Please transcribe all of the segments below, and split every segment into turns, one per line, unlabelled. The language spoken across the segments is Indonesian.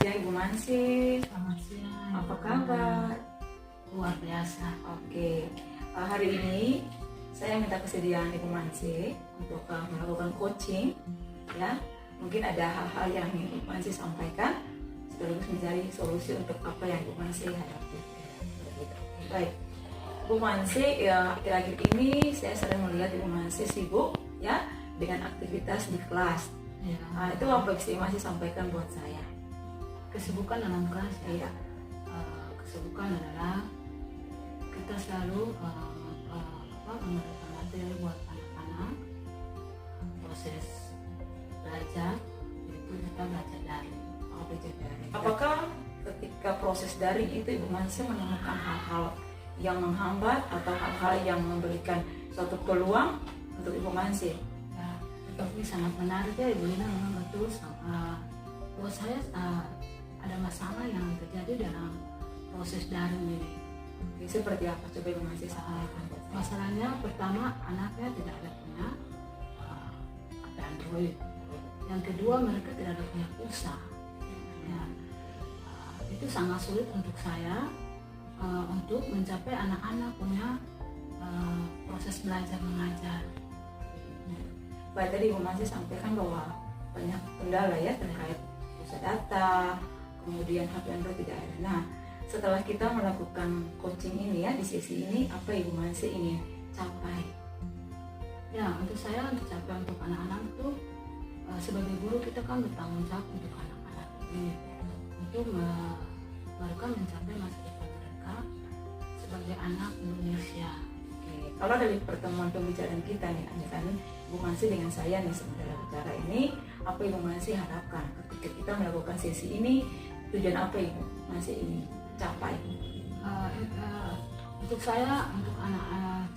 siang Ibu Mansi.
Selamat siang.
Apa kabar?
Luar biasa.
Oke, hari ini saya minta kesediaan Ibu Mansi untuk melakukan coaching, ya. Mungkin ada hal-hal yang ingin Ibu Mansi sampaikan, sekaligus mencari solusi untuk apa yang Ibu Mansi hadapi. Baik, Ibu Mansi, ya akhir-akhir ini saya sering melihat Ibu Mansi sibuk, ya, dengan aktivitas di kelas.
Ya.
Itu apa yang Ibu Mansi sampaikan buat saya?
Kesibukan dalam kelas ya.
Iya.
Kesibukan adalah kita selalu memberikan materi buat anak-anak. Proses belajar itu kita belajar daring.
Belajar daring. Apakah ketika proses daring itu Ibu Mansi menemukan hal-hal yang menghambat atau hal-hal yang memberikan suatu peluang untuk Ibu Mansi?
Ya, tapi sangat menarik ya Ibu Lina, memang betul. Buat saya ada masalah yang terjadi dalam proses daring ini.
Oke, seperti apa? Coba Ibu Mansi sampaikan.
Masalahnya pertama, anaknya tidak ada punya HP Android. Yang kedua, mereka tidak ada punya pulsa. Ya, itu sangat sulit untuk saya untuk mencapai anak-anak punya proses belajar mengajar.
Baik, tadi Ibu Mansi sampaikan bahwa banyak kendala ya terkait pulsa data, kemudian HP Android tidak ada. Nah, setelah kita melakukan coaching ini ya, di sesi ini, apa Ibu Mansi ingin capai?
Ya, untuk saya, untuk capai untuk anak-anak itu sebagai guru kita kan bertanggung jawab untuk anak-anak ini, untuk mereka mencapai masa depan mereka sebagai anak Indonesia.
Oke, kalau dari pertemuan pembicaraan kita nih, anjuran Ibu Mansi dengan saya nih sementara bicara ini, apa Ibu Mansi harapkan ketika kita melakukan sesi ini? Tujuan apa Ibu Mansi ingin capai?
Untuk saya, untuk anak-anak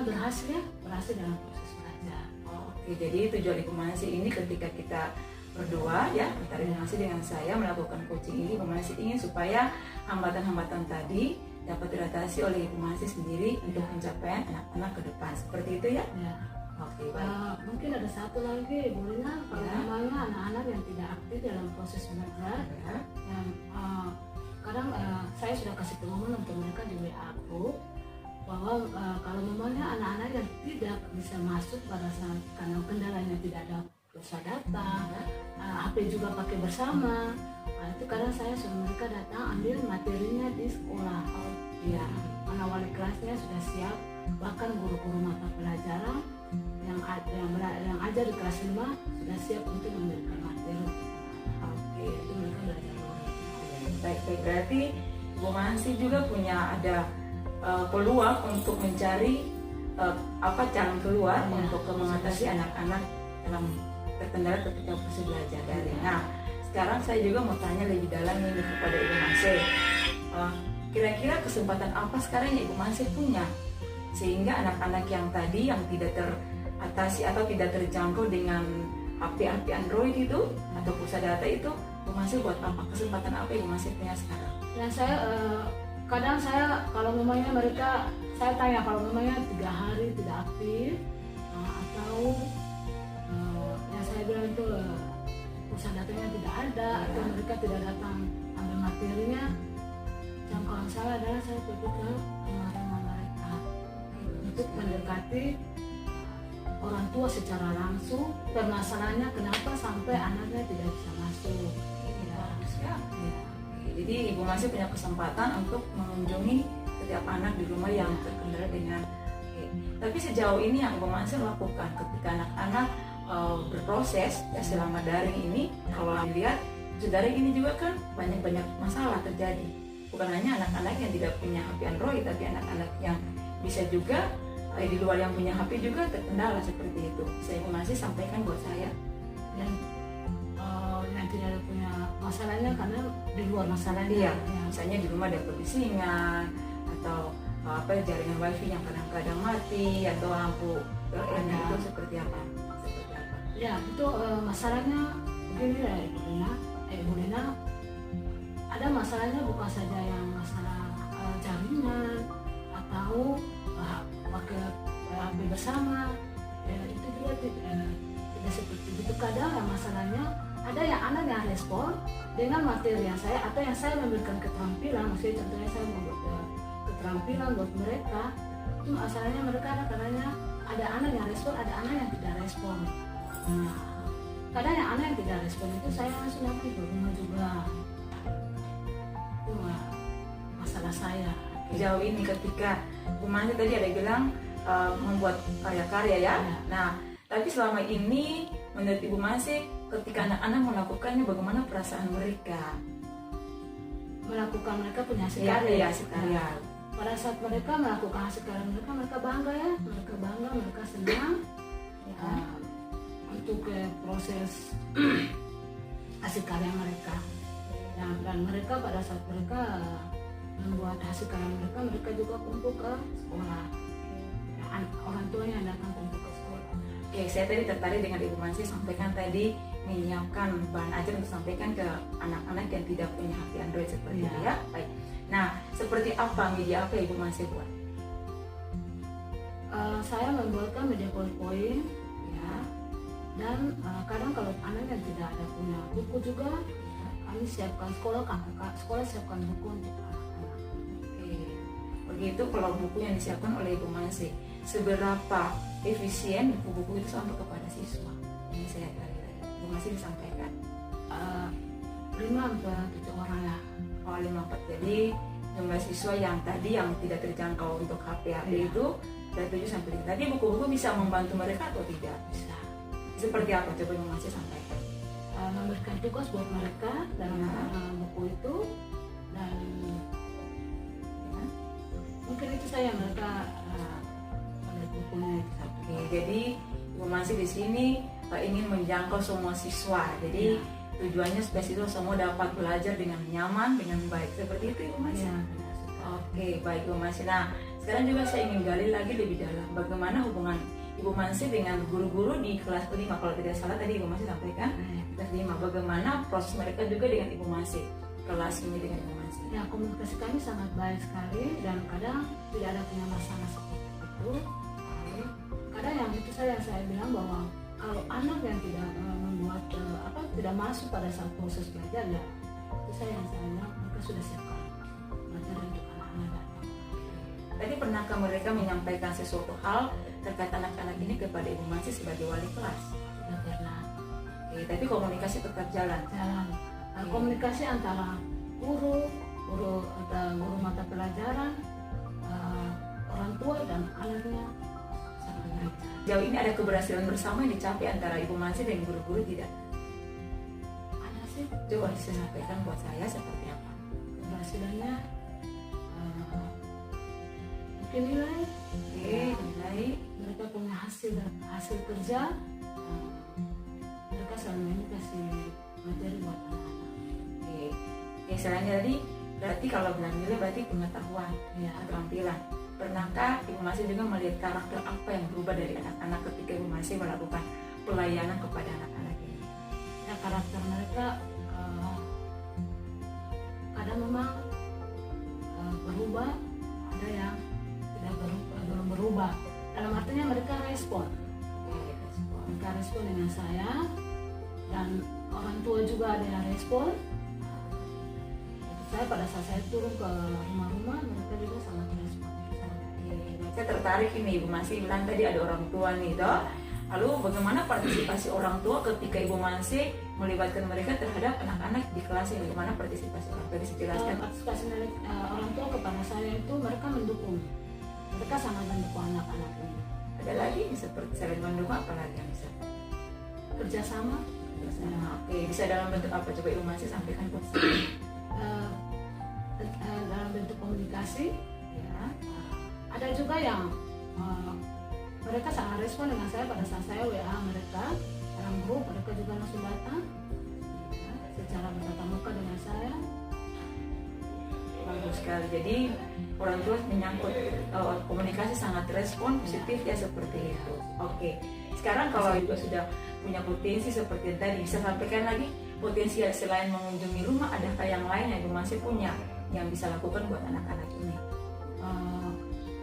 berhasil dalam proses belajar.
Oke, jadi tujuan Ibu Mansi ini ketika kita berdua ya, antara Ibu Mansi dengan saya melakukan coaching ini, Ibu Mansi ingin supaya hambatan-hambatan tadi dapat diatasi oleh Ibu Mansi sendiri untuk pencapaian anak-anak ke depan. Seperti itu ya?
Ya.
Oke, baik.
Mungkin ada satu lagi, Bu Lina, kalau namanya anak-anak yang tidak aktif dalam proses belajar, yang kadang saya sudah kasih pengumuman untuk mereka di WA aku, bahwa kalau memangnya anak-anak yang tidak bisa masuk pada saat karena kendalanya tidak ada pulsa data, HP juga pakai bersama, itu kadang saya suruh mereka datang ambil materinya di sekolah. Ya, karena wali kelasnya sudah siap, bahkan guru-guru mata pelajaran yang ajar di kelas 5 sudah siap untuk memberikan materi.
Oke,
Itu mereka belajar luar.
baik, berarti Ibu Mansi juga punya ada peluang untuk mencari jalan keluar untuk mengatasi anak-anak dalam terkendala ketika proses belajar daring. Nah, sekarang saya juga mau tanya lebih dalam ini kepada Ibu Mansi. Kira-kira kesempatan apa sekarang yang Ibu Mansi punya sehingga anak-anak yang tadi yang tidak teratasi atau tidak terjangkau dengan HP Android itu atau pulsa data itu, Ibu Mansi buat apa? Kesempatan apa Ibu Mansi punya sekarang?
Dan saya kadang saya kalau memangnya mereka, saya tanya kalau memangnya 3 hari tidak aktif atau yang saya bilang itu pulsa datanya tidak ada atau mereka tidak datang ambil materinya, jangkauan saya adalah saya pergi ke rumah-rumah mereka untuk mendekati orang tua secara langsung permasalahannya kenapa sampai anaknya tidak bisa masuk.
Ya. Jadi Ibu Mansi punya kesempatan untuk mengunjungi setiap anak di rumah yang terkendala dengan Tapi sejauh ini yang Ibu Mansi lakukan ketika anak-anak berproses ya selama daring ini, kalau dilihat daring ini juga kan banyak masalah terjadi. Bukan hanya anak-anak yang tidak punya HP Android, tapi anak-anak yang bisa juga di luar yang punya HP juga terkendala seperti itu. Bisa Ibu Mansi sampaikan buat saya.
Dan yang tidak ada punya masalahnya karena di luar masalahnya.
Iya, misalnya di rumah ada kebisingan atau jaringan wifi yang kadang-kadang mati atau lampu PLN itu seperti apa?
Ya, itu masalahnya begini ya Ibu Lina, ada masalahnya bukan saja yang masalah jaringan atau pakai HP bersama, itu juga tidak seperti itu. Kadang masalahnya ada yang anak yang respon dengan materi yang saya atau yang saya memberikan keterampilan, maksudnya contohnya saya membuat keterampilan buat mereka, itu asalnya mereka ada kadangnya ada anak yang respon, ada anak yang tidak respon. Nah, kadang yang anak yang tidak respon itu saya langsung lakukan ke rumah juga. Itu masalah saya.
Jauh ini ketika Bu Mansi tadi ada bilang membuat karya-karya ya. Nah, tapi selama ini menurut Ibu Mansi ketika anak-anak melakukannya bagaimana perasaan mereka?
Melakukan mereka punya hasil
Ya,
karya.
ya, hasil karya.
Pada saat mereka melakukan hasil karya mereka bangga ya, mereka bangga, mereka senang. Ya, untuk proses hasil karya mereka. Dan mereka pada saat mereka membuat hasil karya mereka juga kumpul ke sekolah. Orang tuanya yang datang kumpul ke sekolah.
Oke, saya tadi tertarik dengan Ibu Mansi sampaikan tadi menyiapkan bahan ajar untuk sampaikan ke anak-anak yang tidak punya HP Android seperti itu ya. Baik. Nah, seperti apa media apa Ibu Mansi buat?
Saya membuatkan media poin-poin ya. Dan kadang kalau anak yang tidak ada punya buku juga, kami siapkan sekolah siapkan buku untuk anak-anak.
Oke. Begitu kalau buku yang disiapkan oleh Ibu Mansi, seberapa efisien buku-buku itu sampai kepada siswa? Ini saya dari Ibu Mansi disampaikan.
5-7 orang ya.
Oh, 5-4. Jadi jumlah siswa yang tadi yang tidak terjangkau untuk HP itu dari 7 sampai 5. Tadi buku-buku bisa membantu mereka atau tidak?
Bisa.
Seperti apa? Coba Ibu Mansi sampaikan.
Memberikan tugas buat mereka dalam buku itu, dan ya, mungkin itu saya mereka pada bukunya itu satu.
Oke, jadi Ibu Mansi di sini ingin menjangkau semua siswa. Jadi tujuannya supaya siswa semua dapat belajar dengan nyaman, dengan baik. Seperti itu Ibu Mansi.
Ya,
Oke, baik Ibu Mansi. Nah, sekarang juga saya ingin gali lagi lebih dalam bagaimana hubungan Ibu Mansi dengan guru-guru di kelas 5. Kalau tidak salah tadi Ibu Mansi sampaikan kelas 5. Bagaimana proses mereka juga dengan Ibu Mansi, kelas ini dengan Ibu Mansi.
ya, komunikasi kami sangat baik sekali dan kadang tidak ada punya masalah seperti itu. Kadang yang itu yang saya bilang bahwa kalau anak yang tidak membuat tidak masuk pada saat proses belajar, ya itu saya bilang mereka sudah siapkan materi untuk anak-anak.
Tadi pernahkah mereka menyampaikan sesuatu hal terkait anak-anak ini kepada Ibu Mansi sebagai wali kelas?
Tidak pernah.
Oke, tapi komunikasi tetap jalan.
Komunikasi antara guru mata pelajaran, orang tua dan anaknya sangat baik.
Jauh ini ada keberhasilan bersama yang dicapai antara Ibu Mansi dan guru-guru tidak?
Ada sih
Coba bisa sampaikan buat saya seperti apa?
keberhasilannya, mungkin nilai.
Oke, nilai.
Mereka punya hasil kerja, mereka selama ini kasih materi buat anak-anak.
Oke, selain tadi berarti kalau bilang nilai berarti pengetahuan,
Ya,
keterampilan. Pernahkah Ibu Mansi juga melihat karakter apa yang berubah dari anak-anak ketika Ibu Mansi melakukan pelayanan kepada anak-anak ini?
ya, karakter mereka kadang memang berubah, ada yang tidak belum berubah. Dalam artinya mereka respon dengan saya, dan orang tua juga ada yang respon. Saya pada saat saya turun ke rumah-rumah, mereka juga sangat respon.
Saya tertarik ini Ibu Mansi bilang tadi ada orang tua nih toh. Lalu bagaimana partisipasi orang tua ketika Ibu Mansi melibatkan mereka terhadap anak-anak di kelas ini? Bagaimana partisipasi orang tua? Bisa jelaskan?
Partisipasi orang tua kepada saya itu mereka mendukung. Mereka sangat mendukung anak-anak ini.
Ada lagi seperti selain mendukung apa lagi yang bisa?
Kerjasama.
Oke, bisa dalam bentuk apa? Coba Ibu Mansi sampaikan buat saya.
Dalam bentuk komunikasi, ya. Ada juga yang mereka sangat respon dengan saya pada saat saya WA mereka dalam grup, mereka juga langsung datang, ya, secara bertatap muka dengan saya.
Bagus sekali. Jadi orang tua menyangkut komunikasi sangat respon positif ya seperti itu. Oke. Sekarang kalau Ibu sudah punya potensi seperti tadi, bisa sampaikan lagi potensi selain mengunjungi rumah, adakah yang lain yang Ibu masih punya yang bisa lakukan buat anak-anak ini?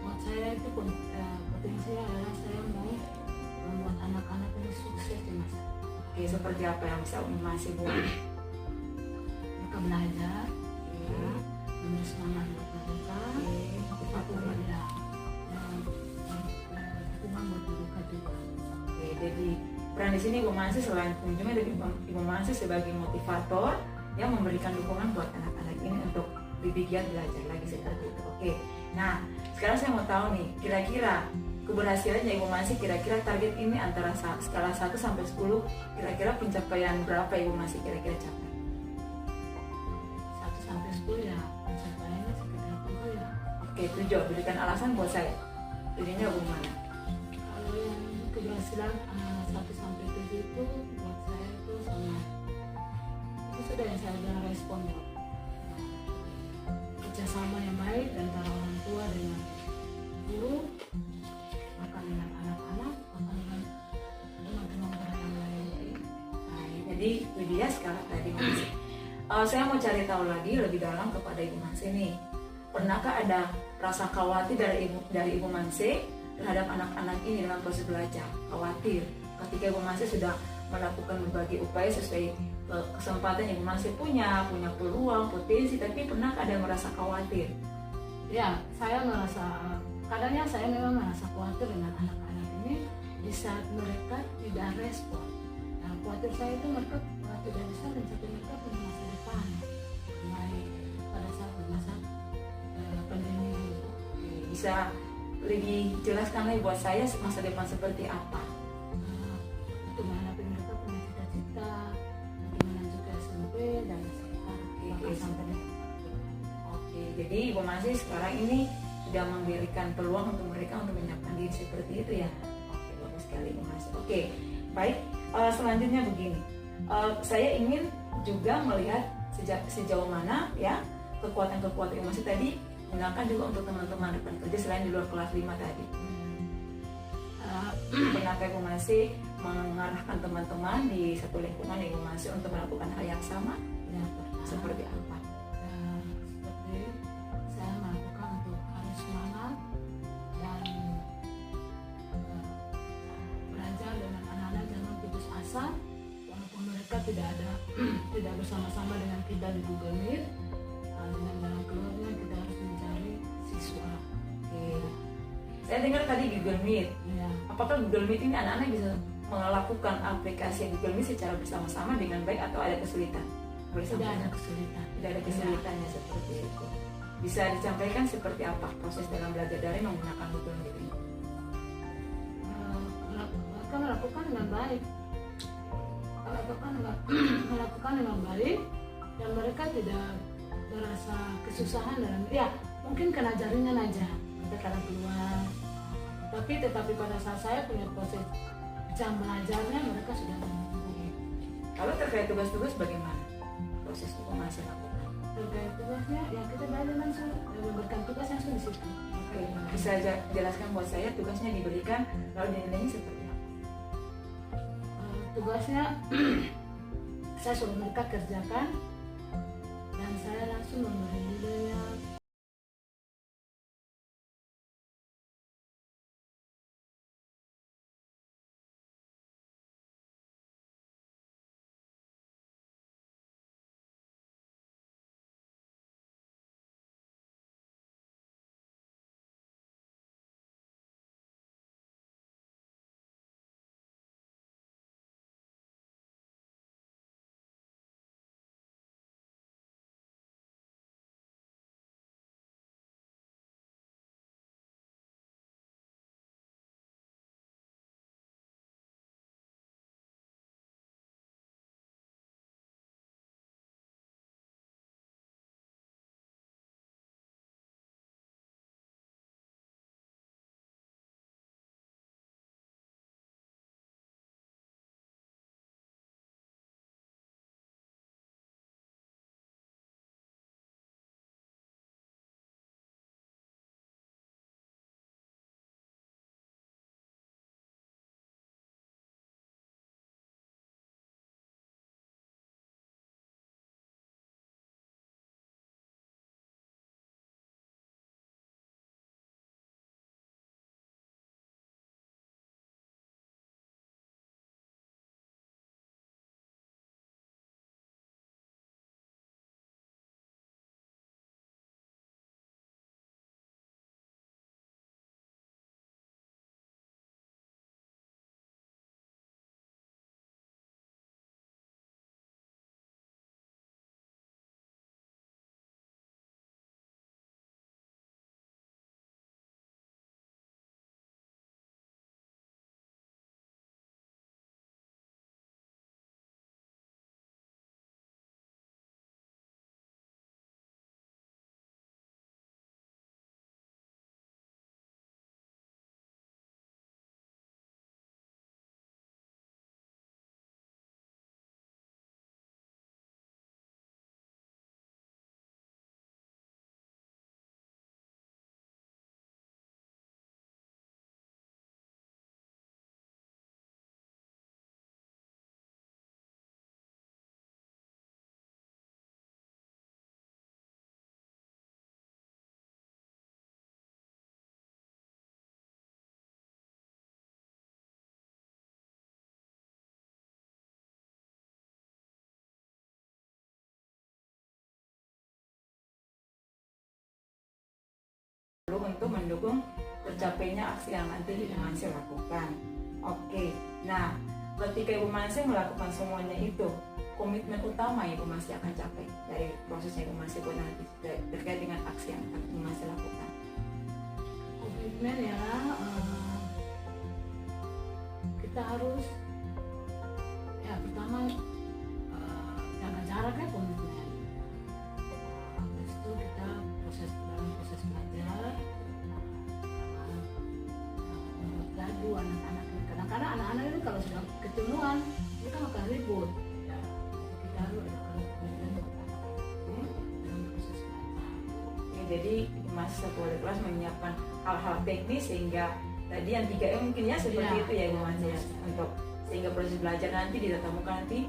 Buat saya itu potensinya adalah saya mau membuat anak-anak ini sukses di masa.
Oke, seperti apa yang bisa Umi masih buat?
Mereka belajar, ya, memberi semangat buat mereka, aku ada dukungan buat mereka juga.
Oke, jadi peran di sini Ibu Mansi selain kunjungan dari Ibu Mansi sebagai motivator yang memberikan dukungan buat anak-anak ini untuk lebih giat belajar lagi seperti itu. Oke, nah sekarang saya mau tahu nih, kira-kira keberhasilannya Ibu Mansi, kira-kira target ini antara skala 1 sampai 10, kira-kira pencapaian berapa Ibu Mansi kira-kira capai?
1 sampai 10 ya, pencapaiannya sekitar 7 ya.
Oke, 7. Berikan alasan buat saya. Jadinya bagaimana?
Kalau yang keberhasilan 1 sampai 7 itu buat saya itu sangat, itu sudah yang saya bilang respon ya. Kerjasama yang baik antara orang tua dengan guru, bahkan dengan anak-anak, bahkan dengan teman-teman yang lain.
Baik, jadi itu dia sekarang tadi Mansi. Saya mau cari tahu lagi lebih dalam kepada Ibu Mansi nih. Pernahkah ada rasa khawatir dari Ibu Mansi terhadap anak-anak ini dalam proses belajar? Khawatir ketika Ibu Mansi sudah melakukan berbagai upaya sesuai kesempatan Ibu Mansi punya peluang, potensi, tapi pernahkah ada merasa khawatir?
Ya, saya merasa, kadangnya saya memang merasa khawatir dengan anak-anak ini di saat mereka tidak respon. Nah, khawatir saya itu mereka tidak bisa mencapai mereka punya masa depan baik pada saat masa pandemi ini.
Bisa lebih jelaskan lagi buat saya masa depan seperti apa?
Bagaimana mereka punya cita-cita, bagaimana juga SMP dan
Oke,
sampai.
Oke, jadi Ibu Mansi sekarang ini sudah memberikan peluang untuk mereka untuk menyiapkan diri seperti itu ya. Oke, bagus sekali Ibu Mansi. Oke, baik. Selanjutnya begini, saya ingin juga melihat sejauh mana ya kekuatan-kekuatan Ibu Mansi tadi gunakan juga untuk teman-teman rekan kerja selain di luar kelas 5 tadi. Pernahkah Ibu Mansi mengarahkan teman-teman di satu lingkungan Ibu Mansi untuk melakukan hal yang sama?
Ya, pernah.
Seperti apa?
Seperti saya melakukan untuk harus semangat dan belajar dengan anak-anak jangan putus asa walaupun mereka tidak bersama-sama dengan kita di Google Meet. Dengan dalam keluarga kita harus mencari siswa.
Oke. Saya dengar tadi Google Meet.
Ya.
Apakah Google Meet ini anak-anak bisa melakukan aplikasi Google Meet secara bersama-sama dengan baik atau ada kesulitan?
Tidak ada kesulitan.
Tidak ada kesulitannya seperti itu. Bisa disampaikan seperti apa proses dalam belajar daring menggunakan Google Meet ini?
Mereka melakukan dengan baik. Melakukan dengan baik dan mereka tidak merasa kesusahan dalam mungkin kena jaringan aja kita kadang keluar tetapi pada saat saya punya proses jam belajarnya mereka sudah menunggu.
Kalau terkait tugas-tugas bagaimana proses Ibu Mansi lakukan?
Terkait tugasnya ya kita belajar langsung memberikan tugas langsung di situ.
Oke, bisa jelaskan buat saya tugasnya diberikan lalu dinilainya seperti apa?
Tugasnya saya suruh mereka kerjakan dan saya langsung memberi nilainya
untuk mendukung tercapainya aksi yang nanti Ibu Mansi lakukan. Oke, nah ketika Ibu Mansi melakukan semuanya itu, komitmen utama Ibu Mansi akan capai dari prosesnya Ibu Mansi buat nanti terkait dengan aksi yang akan Ibu Mansi lakukan.
Komitmen ya, kita harus ya pertama jaga jaraknya komitmen. Habis itu kita dalam proses belajar gaduh anak-anak. Kadang-kadang anak-anak ini kalau sudah ketemuan mereka akan ribut. Kita harus ada komitmen dalam proses belajar.
Ya, jadi Ibu Mansi satu wali kelas menyiapkan hal-hal teknis sehingga tadi yang 3M mungkin ya seperti itu ya Ibu Mansi ya, untuk sehingga proses belajar nanti di tatap muka nanti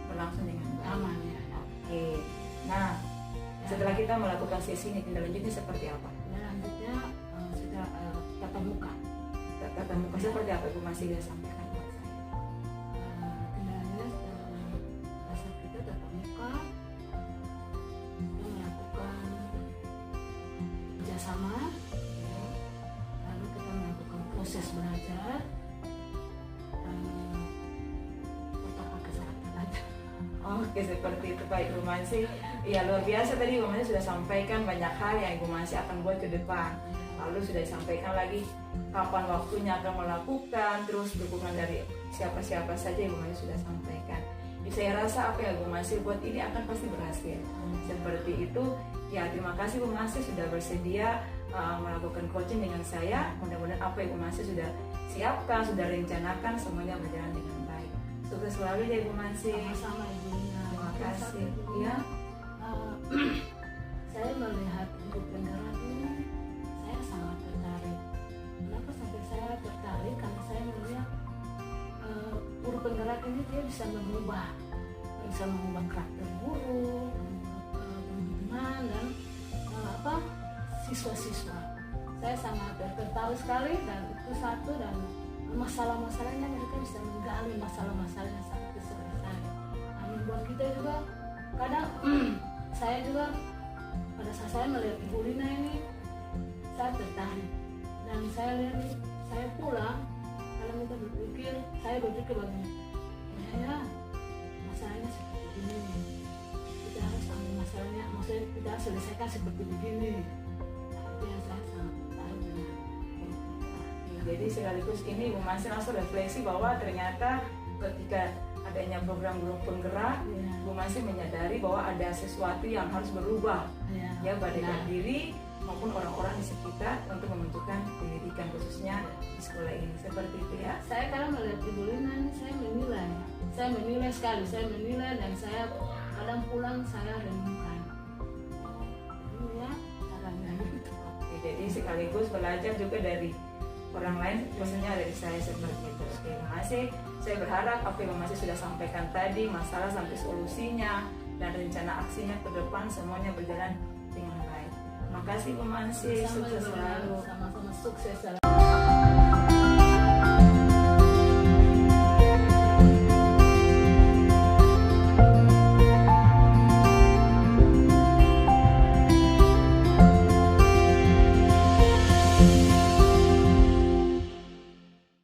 berlangsung dengan
aman ya.
Oke, nah setelah kita melakukan sesi ini tindak lanjutnya seperti apa?
Lanjutnya sudah tatap muka.
Tatap muka seperti apa Ibu Mansi bisa sampaikan buat saya?
Kendalanya saat kita tatap muka, kita melakukan kerjasama, lalu kita melakukan proses belajar, protokol kesehatan aja.
Oke, seperti itu Pak Ibu Mansi. Ya luar biasa tadi Ibu Mansi sudah sampaikan banyak hal yang Ibu Mansi akan buat ke depan. Lalu sudah disampaikan lagi kapan waktunya akan melakukan, terus dukungan dari siapa-siapa saja Ibu Mansi sudah sampaikan. Jadi saya rasa apa yang Ibu Mansi buat ini akan pasti berhasil. Seperti itu. Ya terima kasih Ibu Mansi sudah bersedia melakukan coaching dengan saya. Mudah-mudahan apa Ibu Mansi sudah siapkan, sudah rencanakan semuanya berjalan dengan baik. Sukses selalu ya Ibu Mansi.
Sama-sama Ibu Lina.
Terima kasih. Ya.
Saya melihat Ibu penggerak ini, saya sangat tertarik. Kenapa sampai saya tertarik? Karena saya melihat guru penggerak ini dia bisa mengubah karakter guru, teman-teman dan siswa-siswa. Saya sangat tertarik sekali dan itu satu, dan masalah-masalahnya mereka bisa menggali masalah-masalahnya sampai selesai. Nah, buat kita juga kadang saya juga pada saat saya melihat Ibu Lina ini saya tertarik, dan saya lihat saya pulang kalau kita saya berpikir bagaimana ya masalahnya seperti ini, kita harus ambil masalahnya, maksudnya kita harus selesaikan seperti begini. Itu yang saya sangat tertarik dengan.
Jadi sekaligus ini Ibu Mansi langsung refleksi bahwa ternyata ketika adanya program guru penggerak, Ibu Mansi menyadari bahwa ada sesuatu yang harus berubah ya pada diri maupun orang-orang di sekitar untuk membentukkan pendidikan khususnya di sekolah ini. Seperti itu ya.
Saya kadang melihat Ibu Lina ini saya menilai sekali, dan saya kadang pulang saya renungkan. Ini ya caranya gitu.
Jadi sekaligus belajar juga dari orang lain, khususnya dari saya seperti itu. Oke, Ibu Mansi, saya berharap apa yang Ibu Mansi sudah sampaikan tadi, masalah sampai solusinya dan rencana aksinya ke depan semuanya berjalan dengan baik. Terima kasih Ibu Mansi, sukses selalu.
Sama-sama sukses selalu.